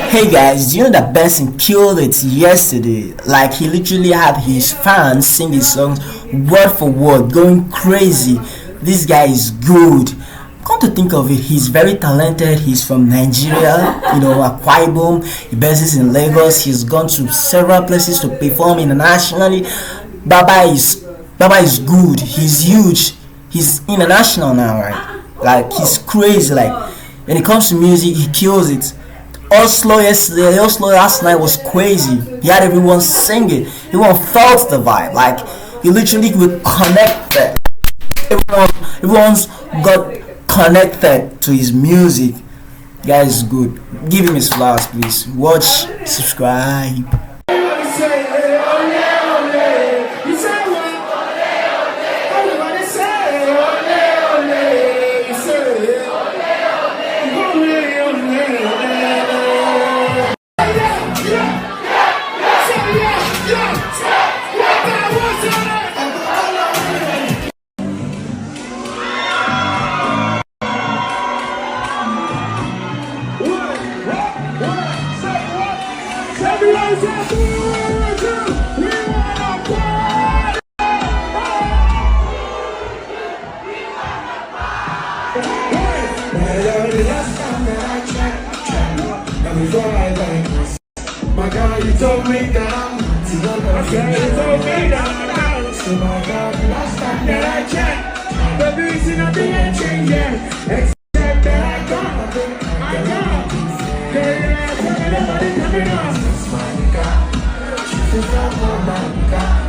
Hey guys, do you know that Bnxn killed it yesterday? Like, he literally had his fans sing his songs word for word, going crazy. This guy is good. Come to think of it, he's very talented. He's from Nigeria, Akwa Ibom. He bases in Lagos. He's gone to several places to perform internationally. Baba is good. He's huge. He's international now, right? Like, he's crazy. Like, when it comes to music, he kills it. Oslo last night was crazy. He had everyone singing. Everyone felt the vibe. Like, he literally would connect. Everyone's got connected to his music. Guy is good. Give him his flowers, please. Watch, subscribe. My God, you told me down. You told me down. So my God, last time that I checked, the reason I didn't change it, except that I got. Nobody coming on. My God, she's my God.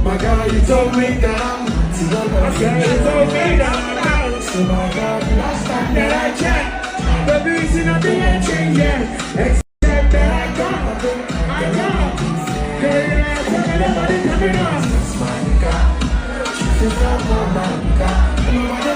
My God, you told me down. You told me down. So my God, last time that I checked, the reason I didn't change it, except that I got. Nobody coming on. My God, she's my God.